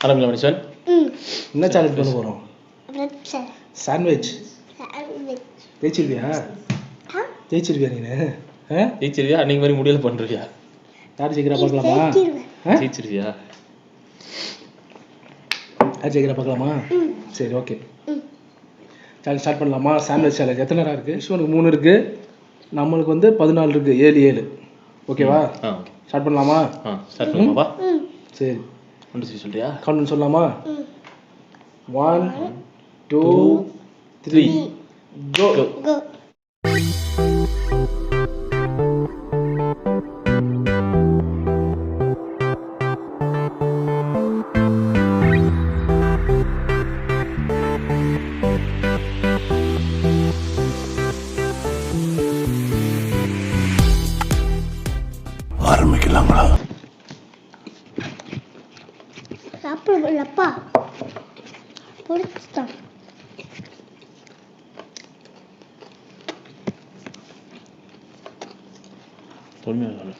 ஆரம்பிக்கலாம் மனுஷன். என்ன சேலஞ்ச் பண்ண போகிறோம்? சாண்ட்விச். ஜெயிச்சிருவியா நீனு? ஜெயிச்சிருவியா? அன்னைக்கு மாதிரி முடியல பண்ணுறியா? யார் ஜெயிக்கிறா பார்க்கலாமா? ஜெயிச்சிருவியா? யார் ஜெயிக்கிறா பார்க்கலாமா? சரி, ஓகே. சேலஞ்ச் ஸ்டார்ட் பண்ணலாமா? Sandwich challenge. எத்தனை நேரம் இருக்குது? விஷ்ணுக்கு 3 இருக்குது, நம்மளுக்கு வந்து 14 இருக்குது. 7 ஓகேவா? ஸ்டார்ட் பண்ணலாமா? ஸ்டார்ட் பண்ணலாமாப்பா? சரி, ஒன்று சொல்லி சொல்றியா? கவுண்ட் சொல்லலாமா? 1 2 3 கோ. ஆரம்பிக்கலாங்களா? சாப்பிடலப்பா பொறுத்துட்டான். பொறுமையாக வந்து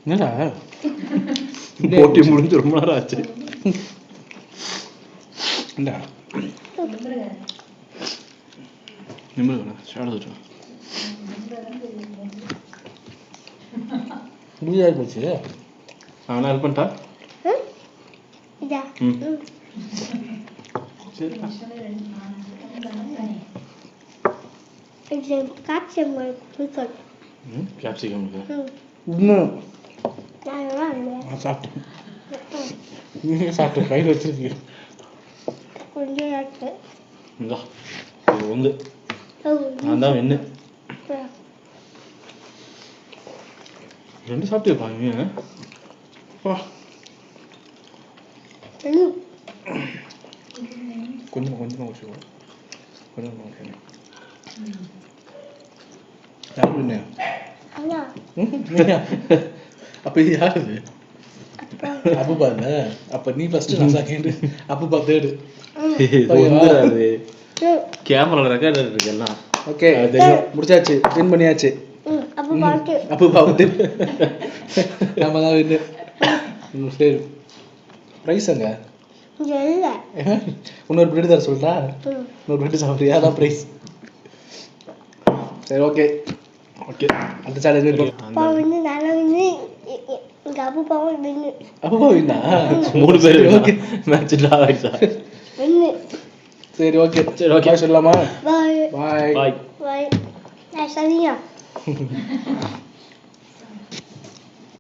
என்னடா போட்டி முடிஞ்சு ரொம்ப நேரம் ஆச்சு. இந்தா நிமிடம் சாப்பிட முடியாது போச்சு. அவனா ஹெல்ப் பண்ணிட்டா? சரி, கேப்சிகம் சாப்பிட்டு கையில் வச்சிருக்கீங்க. வந்து நான் தான் வெண்ணு 2 சாப்பிட்டு பாங்க. கொஞ்சமாக வச்சுக்கோ. கொஞ்சம் யாரு? அப்போ இது யாரு? அப்புப்பா இல்ல அப்ப நீ ஃபர்ஸ்ட் நான் செகண்ட் அப்புப்பா தேர்டு அது கேமரா ரெக்கார்ட் இருக்கு எல்லாம். ஓகே தெரியும் முடிச்சாச்சு வின் பண்ணியாச்சு. அப்புப்பா வந்து நம்ம தான் வின்னு. சரி ப்ரைஸ் எங்க இன்னொரு பிரெட் தர சொல்லிட்டா இன்னொரு பிரெட் சாப்பிட்றியா அதான் ப்ரைஸ். சரி ஓகே ஓகே அடுத்த சேலஞ்ச் இருக்கும். அப்புப்பா வின்னா 3 பேர் ஓகே மேட்ச் டிரா ஆயிடுச்சா? சரி ஓகே சரி ஓகே சொல்லலாமா? பாய் பாய் பாய். பாய். சரியா